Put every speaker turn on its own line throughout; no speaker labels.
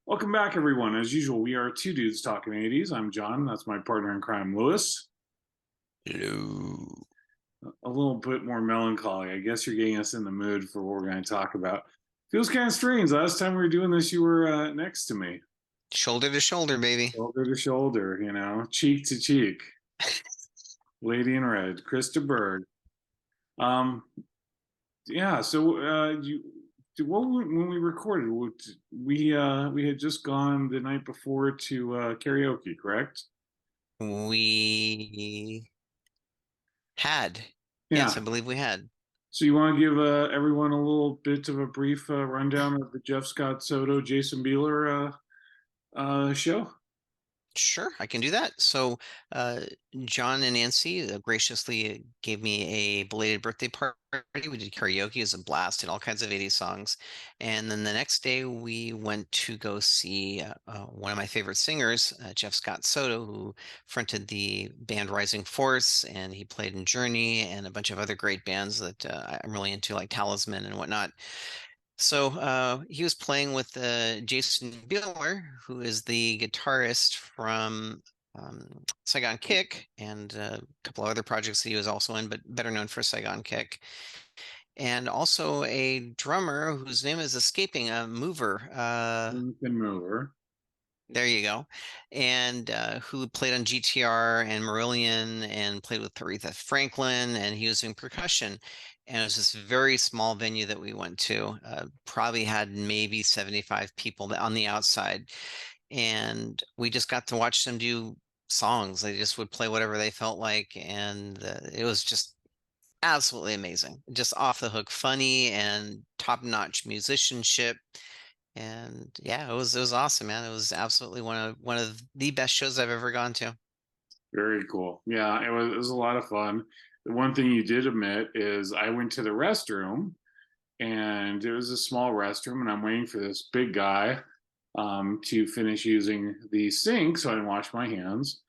Welcome back, everyone. As usual, we are two dudes talking 80s. I'm John. That's my partner in crime, Lewis.
Hello.
A little bit more melancholy. I guess you're getting us in the mood for what we're going to talk about. Feels kind of strange. Last time we were doing this, you were next to me,
Shoulder to shoulder, baby.
shoulder to shoulder, cheek to cheek. Lady in Red, Krista Berg. Um, yeah. So, when we recorded, we had just gone the night before to karaoke, correct?
We had.
Yeah.
Yes, I believe we had.
So you want to give everyone a little bit of a brief rundown of the Jeff Scott Soto, Jason Bieler show?
Sure, I can do that. So, uh, John and Nancy graciously gave me a belated birthday party. We did karaoke, it was a blast, and all kinds of 80s songs. And then the next day, we went to go see one of my favorite singers, Jeff Scott Soto, who fronted the band Rising Force, and he played in Journey and a bunch of other great bands that I'm really into, like Talisman and whatnot. So he was playing with Jason Bieler, who is the guitarist from Saigon Kick and a couple of other projects that he was also in, but better known for Saigon Kick. And also a drummer whose name is escaping, Mover.
Jonathan Miller.
There you go. And who played on GTR and Marillion and played with Aretha Franklin, and he was doing percussion. And it was this very small venue that we went to. Probably had maybe 75 people on the outside. And we just got to watch them do songs. They just would play whatever they felt like. And it was just absolutely amazing. Just off the hook funny and top-notch musicianship. And yeah, it was awesome, man. It was absolutely one of the best shows I've ever gone to.
Very cool. Yeah, it was a lot of fun. The one thing you did admit is I went to the restroom and it was a small restroom and I'm waiting for this big guy to finish using the sink so I can wash my hands.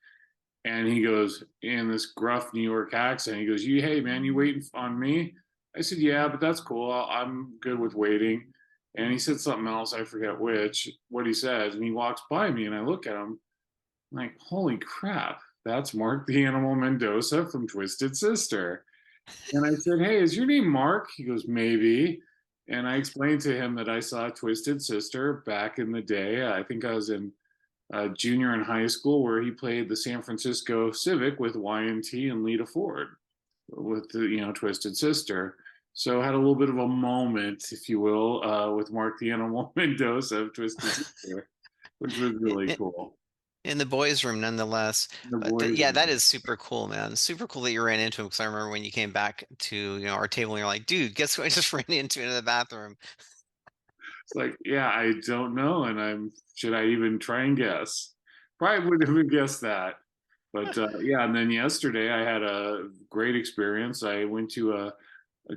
And he goes in this gruff New York accent. He goes, "You, hey man, you waiting on me?" I said, "Yeah, but that's cool. I'm good with waiting." And he said something else. I forget what he says. And he walks by me, and I look at him I'm like, "Holy crap! That's Mark the Animal Mendoza from Twisted Sister." And I said, "Hey, is your name Mark?" He goes, "Maybe." And I explained to him that I saw Twisted Sister back in the day. I think I was in junior in high school, where he played the San Francisco Civic with Y&T and Lita Ford with the Twisted Sister. So I had a little bit of a moment, if you will, with Mark the Animal Mendoza of Twisted Sister, which was really
In,
cool.
in the boys' room, nonetheless.
The
But
boys,
yeah, that is super cool, man. Super cool that you ran into him because I remember when you came back to our table and you're like, dude, guess who I just ran into in the bathroom?
it's like, yeah, I don't know, and should I even try and guess? Probably wouldn't even guessed that. But yeah, and then yesterday I had a great experience. I went to a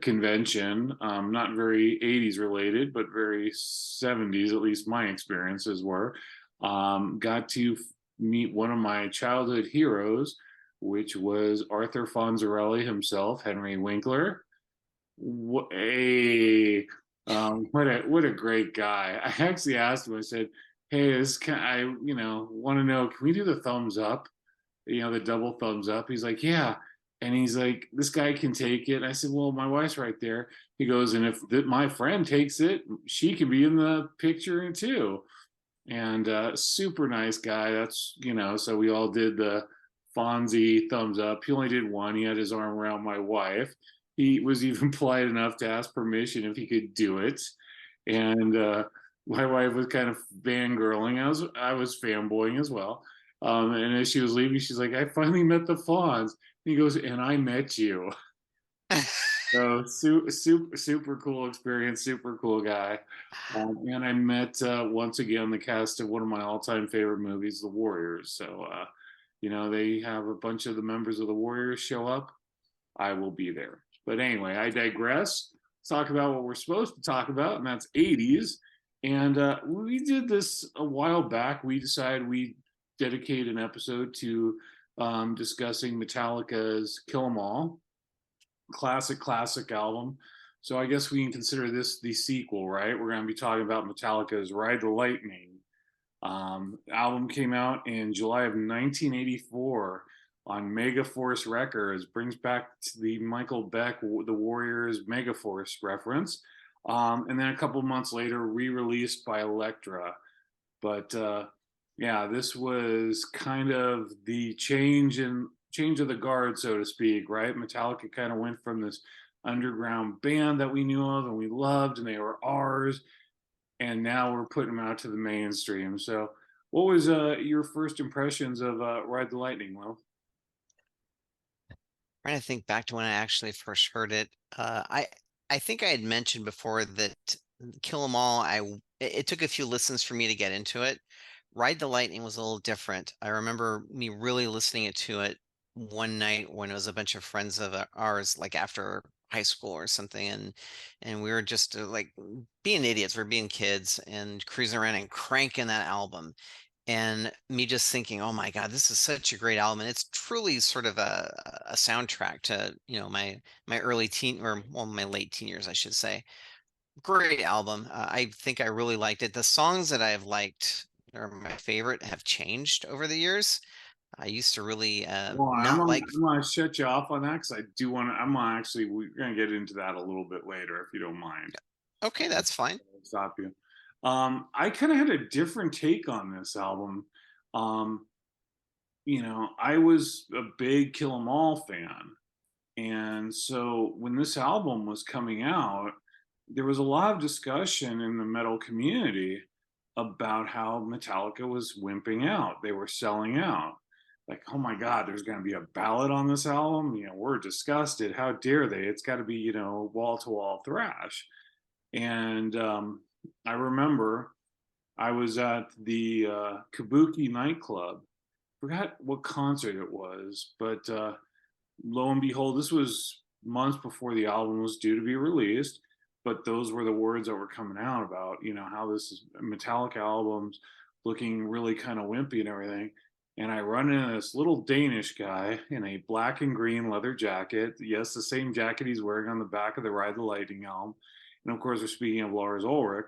convention, not very 80s related, but very 70s, at least my experiences were. Got to meet one of my childhood heroes, which was Arthur Fonzarelli himself, Henry Winkler. Hey, what a great guy. I actually asked him, I said, "Hey, I want to know, can we do the thumbs up? The double thumbs up." He's like, "Yeah." And he's like, "This guy can take it." And I said, "Well, my wife's right there." He goes, "And if my friend takes it, she can be in the picture too." And super nice guy. So we all did the Fonzie thumbs up. He only did one. He had his arm around my wife. He was even polite enough to ask permission if he could do it. And my wife was kind of fangirling. I was fanboying as well. And as she was leaving, she's like, "I finally met the Fonz." And he goes, "And I met you." So super cool experience, super cool guy. And I met once again the cast of one of my all-time favorite movies, The Warriors. So they have a bunch of the members of the Warriors show up. I will be there. But anyway, I digress. Let's talk about what we're supposed to talk about, and that's 80s. And we did this a while back. We decided we dedicate an episode to discussing Metallica's Kill 'Em All, classic album. So I guess we can consider this the sequel, right? We're going to be talking about Metallica's Ride the Lightning. Album came out in July of 1984 on Megaforce Records. Brings back the Michael Beck, the Warriors Megaforce reference. And then a couple months later, re-released by Elektra. But yeah, this was kind of the change of the guard, so to speak, right? Metallica kind of went from this underground band that we knew of and we loved, and they were ours, and now we're putting them out to the mainstream. So, what was your first impressions of Ride the Lightning, Will?
Trying to think back to when I actually first heard it. I think I had mentioned before that Kill 'Em All, it took a few listens for me to get into it. Ride the Lightning was a little different. I remember me really listening to it one night when it was a bunch of friends of ours, like after high school or something, and we were just like being idiots, we're being kids and cruising around and cranking that album. And me just thinking, oh my God, this is such a great album. And it's truly sort of a soundtrack to, my early teen, or well, my late teen years, I should say. Great album. I think I really liked it. The songs that I've liked or my favorite have changed over the years. I used to really
Well,
not like.
I'm gonna shut you off on that because I do want to. I'm gonna actually we're gonna get into that a little bit later if you don't mind.
Okay, that's fine.
Stop you. I kind of had a different take on this album. Um, I was a big Kill 'Em All fan, and so when this album was coming out, there was a lot of discussion in the metal community about how Metallica was wimping out. They were selling out. Like, oh my God, there's going to be a ballad on this album. We're disgusted. How dare they? It's got to be, wall to wall thrash. And I remember I was at the Kabuki nightclub. Forgot what concert it was, but lo and behold, this was months before the album was due to be released. But those were the words that were coming out about, how this is Metallica albums looking really kind of wimpy and everything. And I run into this little Danish guy in a black and green leather jacket. Yes, the same jacket he's wearing on the back of the Ride the Lightning album. And of course, we're speaking of Lars Ulrich.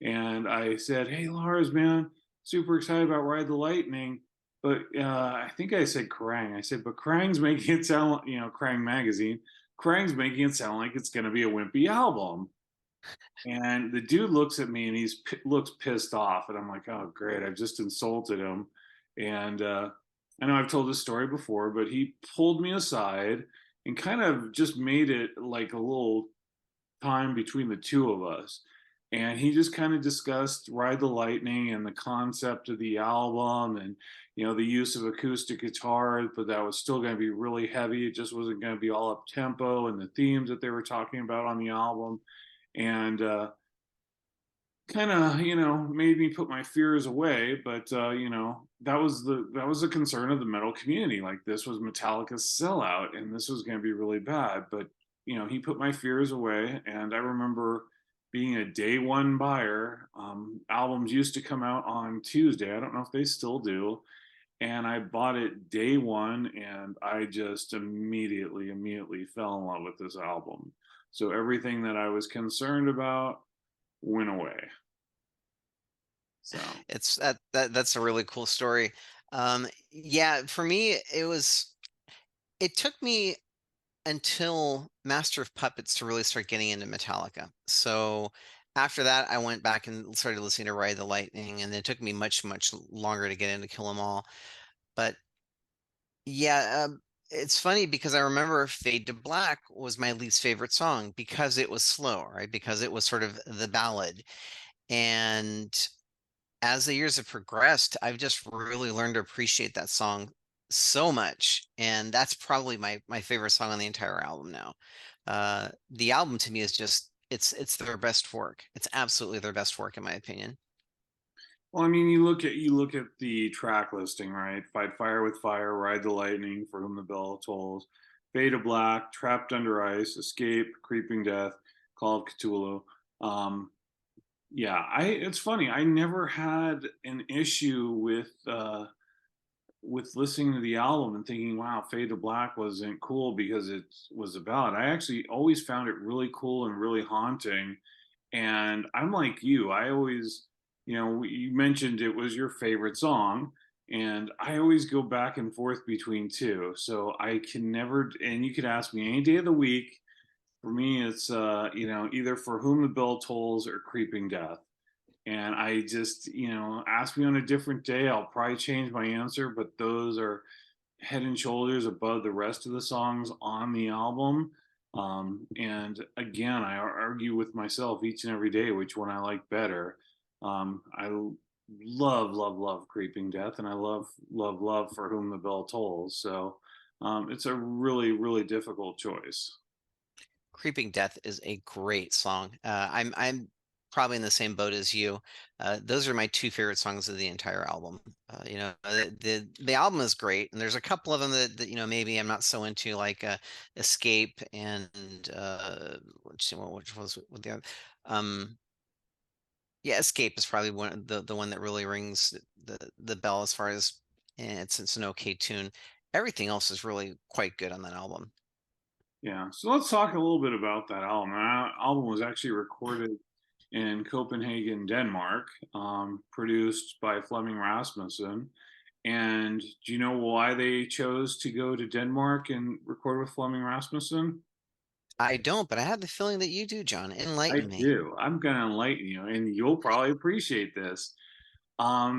And I said, "Hey, Lars, man, super excited about Ride the Lightning." But I think I said Krang. I said, but Krang's making it sound, Krang magazine. Krang's making it sound like it's going to be a wimpy album. And the dude looks at me and looks pissed off. And I'm like, oh, great. I've just insulted him. And I know I've told this story before, but he pulled me aside and kind of just made it like a little time between the two of us. And he just kind of discussed Ride the Lightning and the concept of the album and, the use of acoustic guitar, but that was still going to be really heavy. It just wasn't going to be all up tempo, and the themes that they were talking about on the album. And kind of, made me put my fears away. But, that was the concern of the metal community. Like, this was Metallica's sellout and this was going to be really bad. But, he put my fears away. And I remember being a day one buyer. Albums used to come out on Tuesday. I don't know if they still do. And I bought it day one, and I just immediately fell in love with this album. So everything that I was concerned about went away. So
That's a really cool story. Yeah, for me, it took me until Master of Puppets to really start getting into Metallica. So after that, I went back and started listening to Ride the Lightning, and it took me much longer to get into Kill 'Em All. But yeah, it's funny because I remember Fade to Black was my least favorite song because it was slow, right? Because it was sort of the ballad. And as the years have progressed, I've just really learned to appreciate that song so much. And that's probably my favorite song on the entire album now. The album to me is just it's their best work. It's absolutely their best work in my opinion.
well, I mean, you look at the track listing, right? Fight Fire with Fire, Ride the Lightning, For Whom the Bell Tolls, Fade to Black, Trapped Under Ice, Escape, Creeping Death, Call of Cthulhu. Um, yeah, it's funny. I never had an issue with listening to the album and thinking, wow, Fade to Black wasn't cool because it was a ballad. I actually always found it really cool and really haunting. And I'm like you. I always you mentioned it was your favorite song, and I always go back and forth between two. So I can never, and you could ask me any day of the week. For me, it's either For Whom the Bell Tolls or Creeping Death. And I just, ask me on a different day, I'll probably change my answer, but those are head and shoulders above the rest of the songs on the album. And again, I argue with myself each and every day which one I like better. I love, love, love Creeping Death, and I love, love, love For Whom the Bell Tolls. So it's a really, really difficult choice.
Creeping Death is a great song. I'm probably in the same boat as you. Those are my two favorite songs of the entire album. The album is great, and there's a couple of them that maybe I'm not so into, like Escape and which was with the other. Um, yeah, Escape is probably the one that really rings the bell as far as it's an okay tune. Everything else is really quite good on that album.
Yeah, so let's talk a little bit about that album. That album was actually recorded in Copenhagen, Denmark, produced by Flemming Rasmussen. And do you know why they chose to go to Denmark and record with Flemming Rasmussen?
I don't, but I have the feeling that you do, John.
I
Enlighten me.
do. I'm going to enlighten you, and you'll probably appreciate this.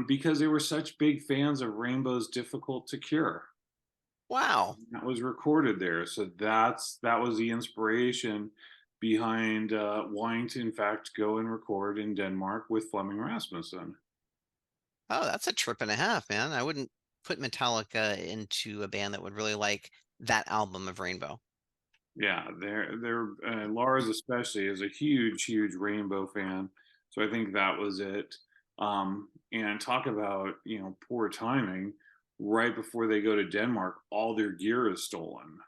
Because they were such big fans of Rainbow's Difficult to Cure.
Wow.
That was recorded there. So that was the inspiration behind wanting to, in fact, go and record in Denmark with Flemming Rasmussen.
Oh, that's a trip and a half, man. I wouldn't put Metallica into a band that would really like that album of Rainbow.
Yeah, they're Lars especially is a huge, huge Rainbow fan. So I think that was it. And talk about poor timing. Right before they go to Denmark, all their gear is stolen.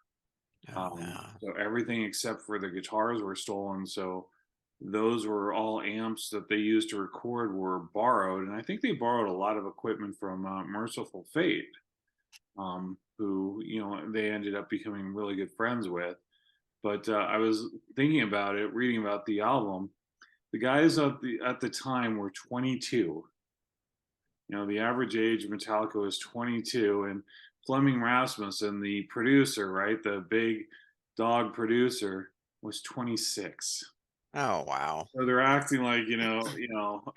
Oh, no.
So everything except for the guitars were stolen. So those were all amps that they used to record were borrowed, and I think they borrowed a lot of equipment from Merciful Fate, who they ended up becoming really good friends with. But I was thinking about it, reading about the album. The guys at the time were 22. The average age of Metallica was 22, and Fleming Rasmussen, the producer, right, the big dog producer, was 26.
Oh, wow.
So they're acting like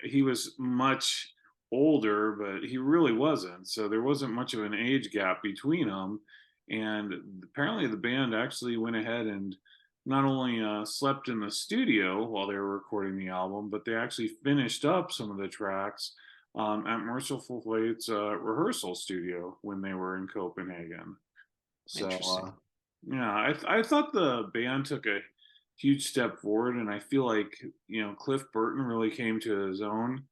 he was much older, but he really wasn't. So there wasn't much of an age gap between them. And apparently, the band actually went ahead and not only slept in the studio while they were recording the album, but they actually finished up some of the tracks at Merciful Fate's rehearsal studio when they were in Copenhagen. So,
Interesting.
yeah, I thought the band took a huge step forward, and I feel like Cliff Burton really came to his own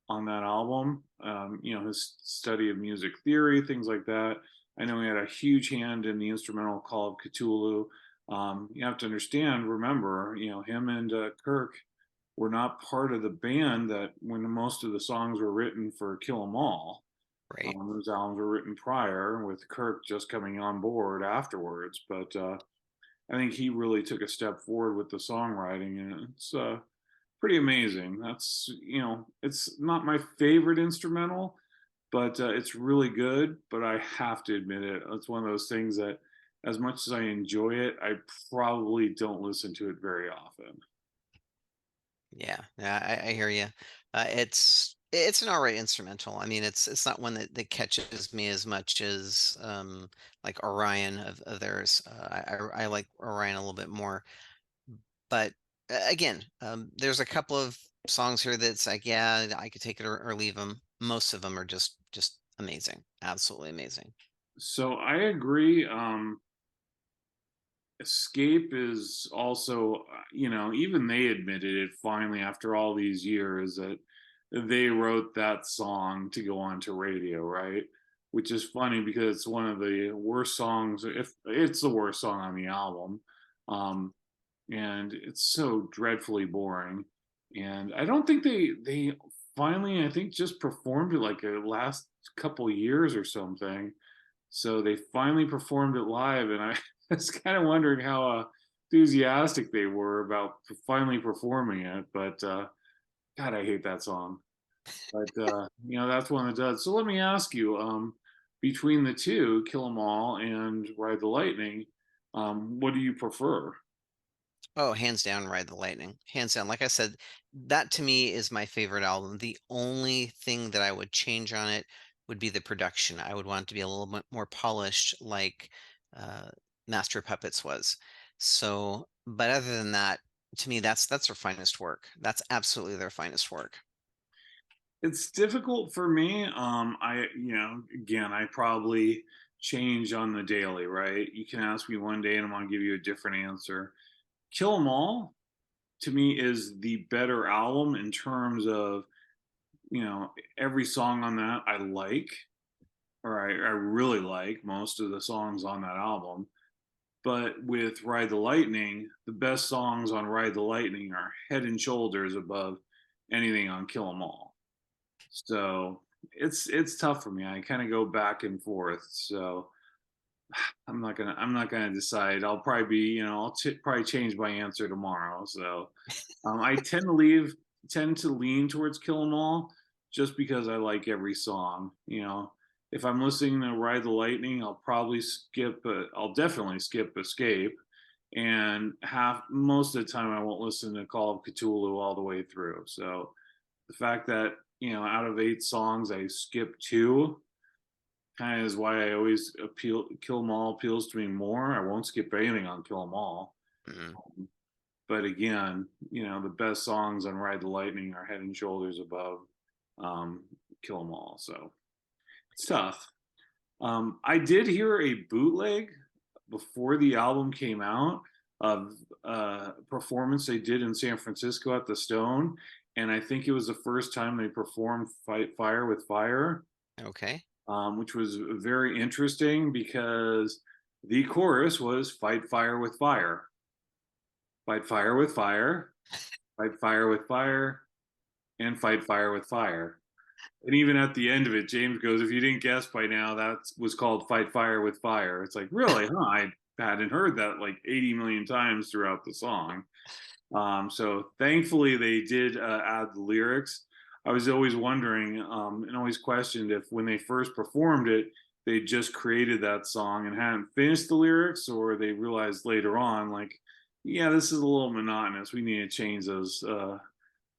on that album. His study of music theory, things like that. I know he had a huge hand in the instrumental Call of Cthulhu. You have to understand, remember, him and Kirk were not part of the band that when most of the songs were written for Kill 'Em All.
Right.
Those albums were written prior, with Kirk just coming on board afterwards. But I think he really took a step forward with the songwriting, and it's pretty amazing. That's it's not my favorite instrumental, but it's really good. But I have to admit it, it's one of those things that, as much as I enjoy it, I probably don't listen to it very often.
Yeah. Yeah, I hear you. It's an all right instrumental. I mean, it's not one that catches me as much as like Orion of theirs. I like Orion a little bit more. But again, there's a couple of songs here that's like, yeah, I could take it or leave them. Most of them are just amazing, absolutely amazing.
So I agree. Escape is also, even they admitted it finally after all these years that they wrote that song to go on to radio, right? Which is funny because it's one of the worst songs, if it's the worst song on the album. Um, and it's so dreadfully boring. And I don't think they finally, I think, just performed it like a last couple years or something. So they finally performed it live, and I was kind of wondering how enthusiastic they were about finally performing it. But God, I hate that song. But that's one that does. So let me ask you, between the two, Kill 'Em All and Ride the Lightning, what do you prefer?
Oh, hands down, Ride the Lightning. Hands down. Like I said, that to me is my favorite album. The only thing that I would change on it would be the production. I would want it to be a little bit more polished, like uh, Master of Puppets was. So, but other than that, to me, that's their finest work. That's absolutely their finest work.
It's difficult for me. Again, I probably change on the daily, right? You can ask me one day and I'm gonna give you a different answer. Kill 'Em All to me is the better album in terms of, every song on that I like, or I really like most of the songs on that album. But with Ride the Lightning, the best songs on Ride the Lightning are head and shoulders above anything on Kill 'Em All. So it's tough for me. I kind of go back and forth. So I'm not gonna decide. I'll probably be, probably change my answer tomorrow. So I tend to lean towards Kill 'Em All just because I like every song. If I'm listening to Ride the Lightning, I'll definitely skip Escape, and half most of the time I won't listen to Call of Cthulhu all the way through. So the fact that, out of 8 songs I skip two kind of is why I always Kill 'Em All appeals to me more. I won't skip anything on Kill 'Em All.
Mhm.
But again, the best songs on Ride the Lightning are head and shoulders above um, Kill 'Em All. So it's tough. I did hear a bootleg before the album came out of a performance they did in San Francisco at the Stone. And I think it was the first time they performed Fight Fire with Fire,
Okay.
which was very interesting because the chorus was Fight Fire with Fire, fight fire with fire, fight fire with fire, and fight fire with fire. And even at the end of it, James goes, "If you didn't guess by now, that was called Fight Fire with Fire." It's like, really? Huh? I hadn't heard that like 80 million times throughout the song. So thankfully, they did add the lyrics. I was always wondering and always questioned if when they first performed it, they just created that song and hadn't finished the lyrics, or they realized later on, like, yeah, this is a little monotonous. We need to change the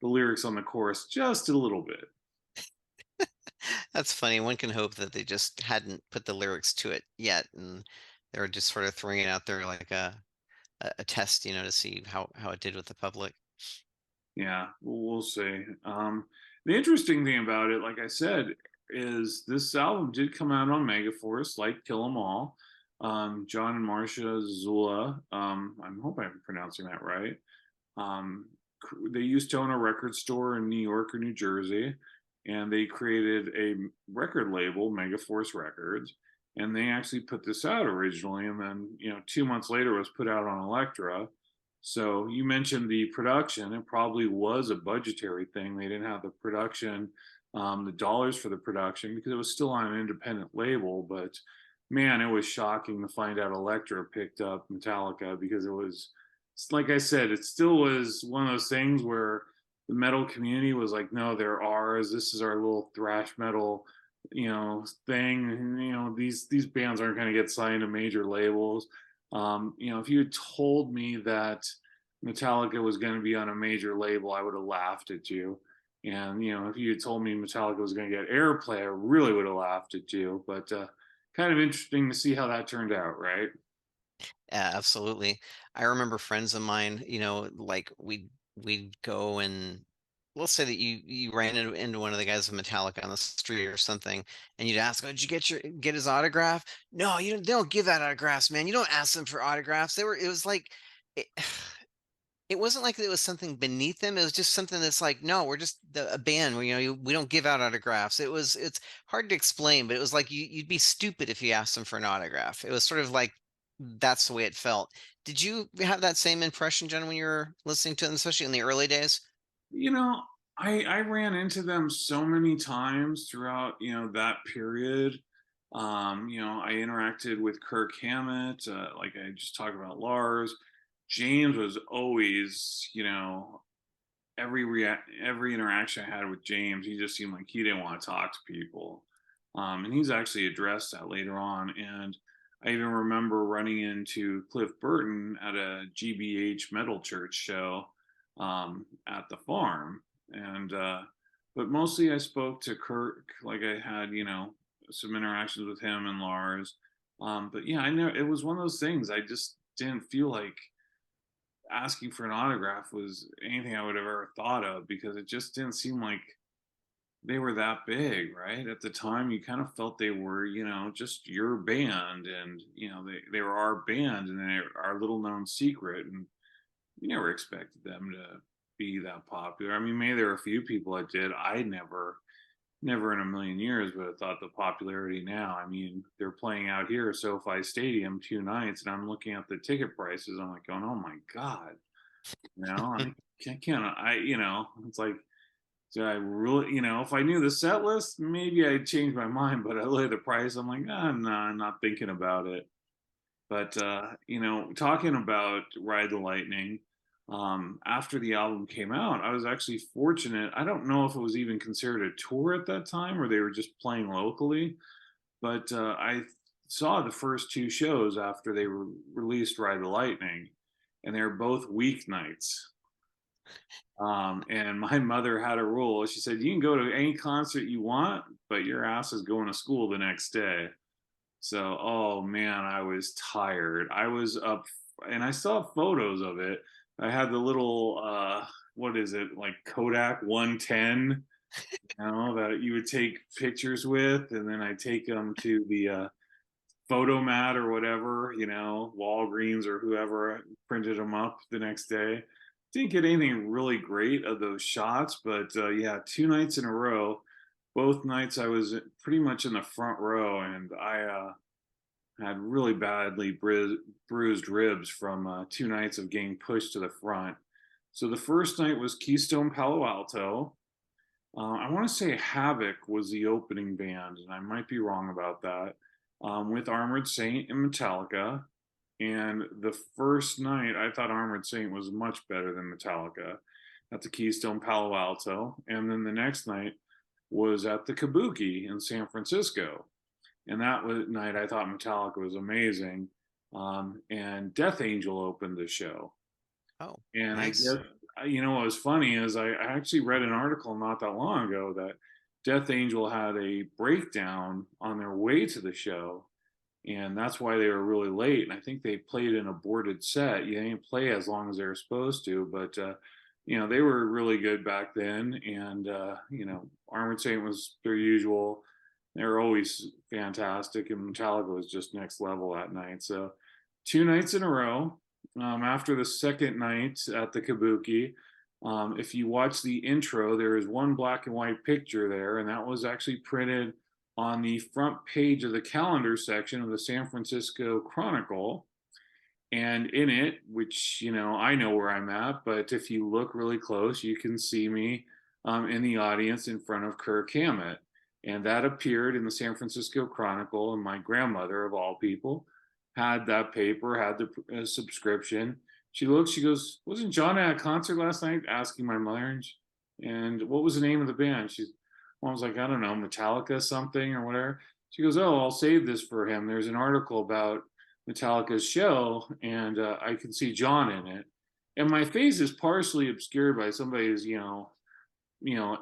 lyrics on the chorus just a little bit.
That's funny. One can hope that they just hadn't put the lyrics to it yet, and they were just sort of throwing it out there like a test, to see how it did with the public.
Yeah, we'll see. The interesting thing about it, like I said, is this album did come out on Megaforce, like Kill 'Em All. John and Marcia Zula. I hope I'm pronouncing that right. They used to own a record store in New York or New Jersey, and they created a record label, Megaforce Records, and they actually put this out originally, and then 2 months later it was put out on Elektra. So you mentioned the production; it probably was a budgetary thing. They didn't have the production, the dollars for the production because it was still on an independent label, but man, it was shocking to find out Elektra picked up Metallica because like I said, it still was one of those things where the metal community was like, no, they're ours. This is our little thrash metal, thing. And, these bands aren't going to get signed to major labels. If you had told me that Metallica was going to be on a major label, I would have laughed at you. And if you had told me Metallica was going to get airplay, I really would have laughed at you. But kind of interesting to see how that turned out, right?
Yeah, absolutely. I remember friends of mine, like we'd go and let's say that you ran into one of the guys of Metallica on the street or something, and you'd ask, "Oh, did you get his autograph?" No, they don't give out autographs, man. You don't ask them for autographs. It was like it, it wasn't like it was something beneath them. It was just something that's like, no, we're just a band. We don't give out autographs. It's hard to explain, but it was like you'd be stupid if you asked them for an autograph. It was sort of like that's the way it felt. Did you have that same impression, Jen, when you were listening to them, especially in the early days?
You know, I ran into them so many times throughout, that period. I interacted with Kirk Hammett, like I just talked about Lars. James was always, every interaction I had with James, he just seemed like he didn't want to talk to people. And he's actually addressed that later on. And I even remember running into Cliff Burton at a GBH Metal Church show at the farm. And but mostly I spoke to Kirk, like I had, some interactions with him and Lars. But yeah, I know it was one of those things. I just didn't feel like asking for an autograph was anything I would have ever thought of because it just didn't seem like they were that big, right? At the time, you kind of felt they were, just your band, and they were our band, and they're our little known secret, and you never expected them to be that popular. I mean, maybe there were a few people that did. I never in a million years would have thought the popularity now. I mean, they're playing out here at SoFi Stadium 2 nights, and I'm looking at the ticket prices. I'm like going, oh my god, I can't. It's like, do I really, if I knew the set list, maybe I'd change my mind. But I look at the price, I'm like, no, I'm not thinking about it. But talking about Ride the Lightning, after the album came out, I was actually fortunate. I don't know if it was even considered a tour at that time or they were just playing locally, but I saw the first two shows after they released Ride the Lightning, and they were both weeknights. And my mother had a rule. She said, you can go to any concert you want, but your ass is going to school the next day. So, oh man, I was tired. I was up, and I saw photos of it. I had the little, what is it, like Kodak 110, that you would take pictures with, and then I take them to the photomat or whatever, Walgreens or whoever printed them up the next day. Didn't get anything really great of those shots, but yeah, 2 nights in a row. Both nights I was pretty much in the front row, and I had really badly bruised ribs from 2 nights of getting pushed to the front. So the first night was Keystone Palo Alto. I want to say Havoc was the opening band, and I might be wrong about that, with Armored Saint and Metallica. And the first night, I thought Armored Saint was much better than Metallica at the Keystone Palo Alto. And then the next night was at the Kabuki in San Francisco. And that night, I thought Metallica was amazing. And Death Angel opened the show.
Oh,
And I
nice.
guess, what was funny is I actually read an article not that long ago that Death Angel had a breakdown on their way to the show, and that's why they were really late. And I think they played an aborted set. You didn't play as long as they were supposed to, but they were really good back then. And Armored Saint was their usual. They were always fantastic, and Metallica was just next level that night. So 2 nights in a row. After the second night at the Kabuki, if you watch the intro, there is one black and white picture there, and that was actually printed on the front page of the calendar section of the San Francisco Chronicle. And in it, which, I know where I'm at, but if you look really close, you can see me in the audience in front of Kirk Hammett. And that appeared in the San Francisco Chronicle, and my grandmother, of all people, had that paper, had the subscription. She looks, she goes, wasn't John at a concert last night? Asking my mother. And what was the name of the band? Mom was like, I don't know, Metallica something or whatever. She goes, oh, I'll save this for him. There's an article about Metallica's show, and I can see John in it. And my face is partially obscured by somebody's,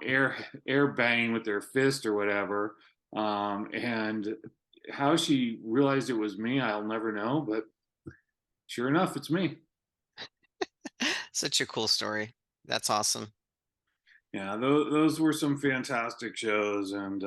air banging with their fist or whatever. And how she realized it was me, I'll never know. But sure enough, it's me.
Such a cool story. That's awesome.
Yeah, those were some fantastic shows, and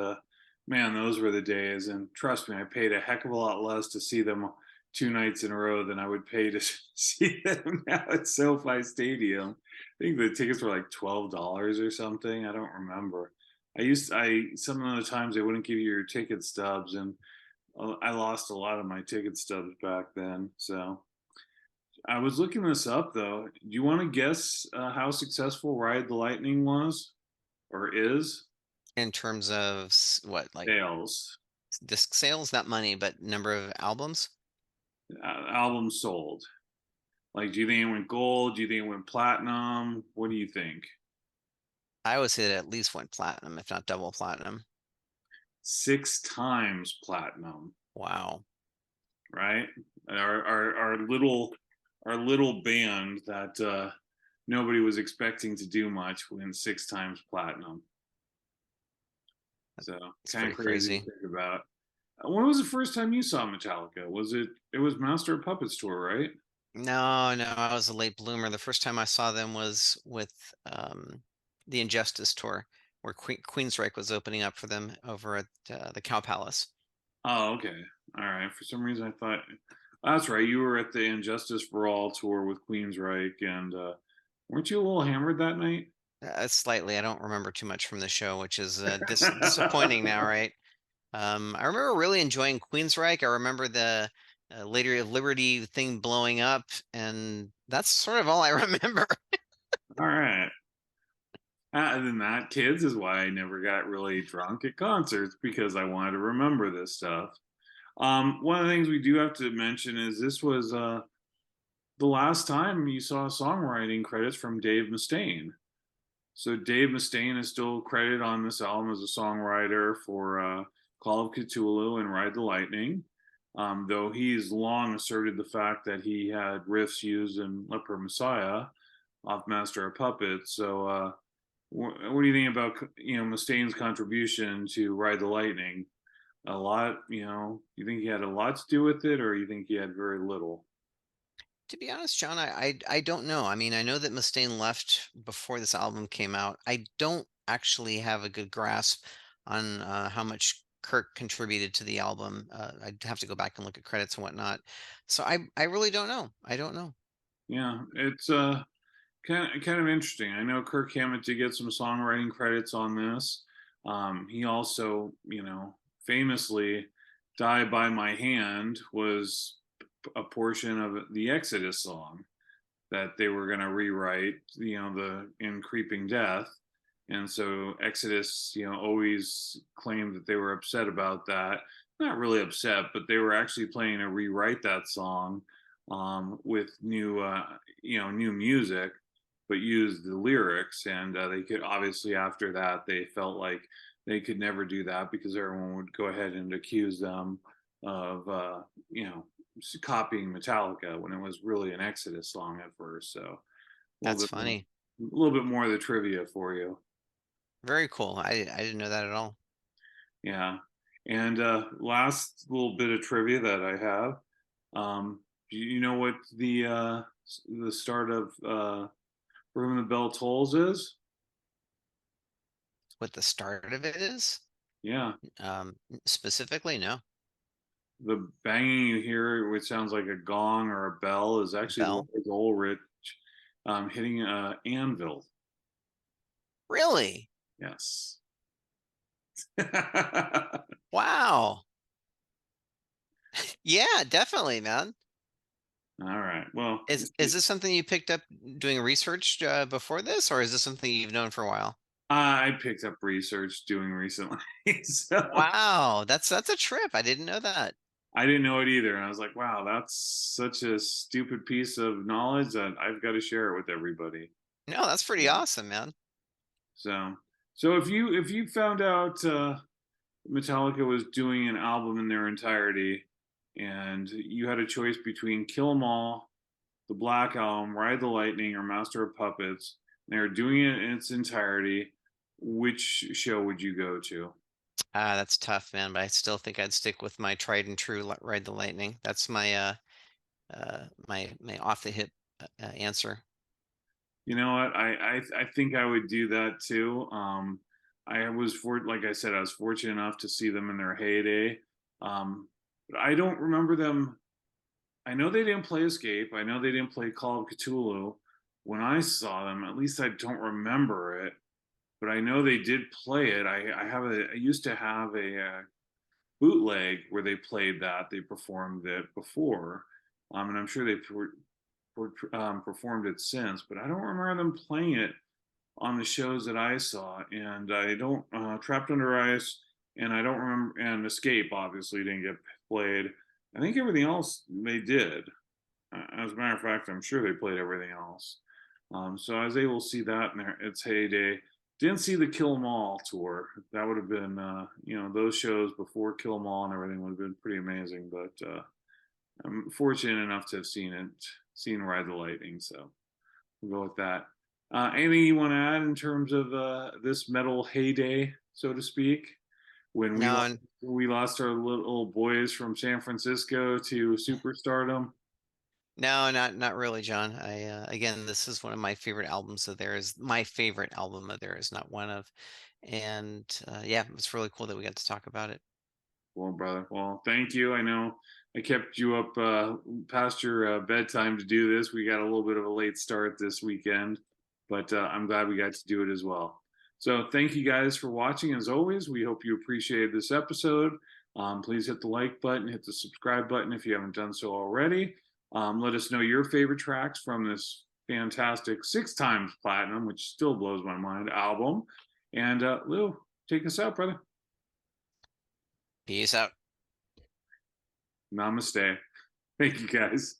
man, those were the days. And trust me, I paid a heck of a lot less to see them 2 nights in a row than I would pay to see them now at SoFi Stadium. I think the tickets were like $12 or something. I don't remember. Some of the times they wouldn't give you your ticket stubs, and I lost a lot of my ticket stubs back then. So I was looking this up though. Do you want to guess how successful Ride the Lightning was or is?
In terms of what, like
Sales,
disc sales, not money, but number of albums?
albums sold. Like, do you think it went gold? Do you think it went platinum? What do you think?
I would say that at least went platinum, if not double platinum.
6 times platinum,
Wow.
right? Our little band that nobody was expecting to do much win 6 times platinum. So
It's
kind of
pretty
crazy to
crazy.
think about. When was the first time you saw Metallica? It was Master of Puppets tour, right?
No, no, I was a late bloomer. The first time I saw them was with the Injustice tour, where Queensryche was opening up for them over at the Cow Palace.
Oh, okay. All right. For some reason, I thought that's right. You were at the Injustice for All tour with Queensryche, and weren't you a little hammered that night?
Slightly, I don't remember too much from the show, which is disappointing now, right? I remember really enjoying Queensryche. I remember the Lady of Liberty thing blowing up, and that's sort of all I remember.
All right. Other than that, kids is why I never got really drunk at concerts because I wanted to remember this stuff. One of the things we do have to mention is this was the last time you saw songwriting credits from Dave Mustaine. So Dave Mustaine is still credited on this album as a songwriter for Call of Cthulhu and Ride the Lightning, though he's long asserted the fact that he had riffs used in Leper Messiah off Master of Puppets. So what do you think about Mustaine's contribution to Ride the Lightning? A lot, you think he had a lot to do with it, or you think he had very little?
To be honest, John, I don't know. I mean, I know that Mustaine left before this album came out. I don't actually have a good grasp on how much Kirk contributed to the album. I'd have to go back and look at credits and whatnot. So I really don't know. I don't know.
Yeah, it's kind of interesting. I know Kirk Hammett did get some songwriting credits on this. He also, famously, "Die by My Hand" was a portion of the Exodus song that they were going to rewrite, the in Creeping Death. And so Exodus, always claimed that they were upset about that. Not really upset, but they were actually planning to rewrite that song with new music, but use the lyrics. And they could obviously after that they felt like they could never do that because everyone would go ahead and accuse them of you know copying Metallica when it was really an Exodus song at first. So
That's funny.
a little bit more of the trivia for you.
Very cool. I didn't know that at all.
Yeah. And last little bit of trivia that I have. Do you know what the start of Room the Bell Tolls is?
What the start of it is?
Yeah.
Specifically, no.
The banging you hear, which sounds like a gong or a bell, is actually
Bell?
Lars Ulrich hitting an anvil.
Really?
Yes.
Wow. Yeah, definitely, man.
All right. Well,
Is this something you picked up doing research before this, or is this something you've known for a while?
I picked up research doing recently, so
Wow, that's a trip. I didn't know that.
I didn't know it either. And I was like, wow, that's such a stupid piece of knowledge that I've got to share it with everybody.
No, that's pretty awesome, man.
So, so if you found out Metallica was doing an album in their entirety, and you had a choice between Kill 'Em All, the Black Album, Ride the Lightning, or Master of Puppets, and they were doing it in its entirety, which show would you go to?
Ah, that's tough, man, but I still think I'd stick with my tried and true Ride the Lightning. That's my my off the hip answer.
You know what? I think I would do that too. Like I said, I was fortunate enough to see them in their heyday. But I don't remember them. I know they didn't play Escape. I know they didn't play Call of Cthulhu when I saw them. At least I don't remember it. But I know they did play it. I used to have a bootleg where they played that. They performed it before, and I'm sure they performed it since. But I don't remember them playing it on the shows that I saw, and I don't Trapped Under Ice, and I don't remember, and Escape obviously didn't get played. I think everything else they did. As a matter of fact, I'm sure they played everything else. So I was able to see that in its heyday. Didn't see the Kill 'Em All tour. That would have been, those shows before Kill 'Em All and everything would have been pretty amazing. But I'm fortunate enough to have seen Ride the Lightning. So we'll go with that. Anything you want to add in terms of this metal heyday, so to speak, when
No,
we lost our little boys from San Francisco to superstardom?
no, not really, John. I again, this is one of my favorite albums of theirs. My favorite album of theirs, not one of. And yeah, it's really cool that we got to talk about it.
Well, brother, well, thank you. I know I kept you up past your bedtime to do this. We got a little bit of a late start this weekend, but I'm glad we got to do it as well. So, thank you guys for watching. As always, we hope you appreciated this episode. Please hit the like button, hit the subscribe button if you haven't done so already. Let us know your favorite tracks from this fantastic 6 times platinum, which still blows my mind, album. And Lou, take us out, brother.
Peace out.
Namaste. Thank you, guys.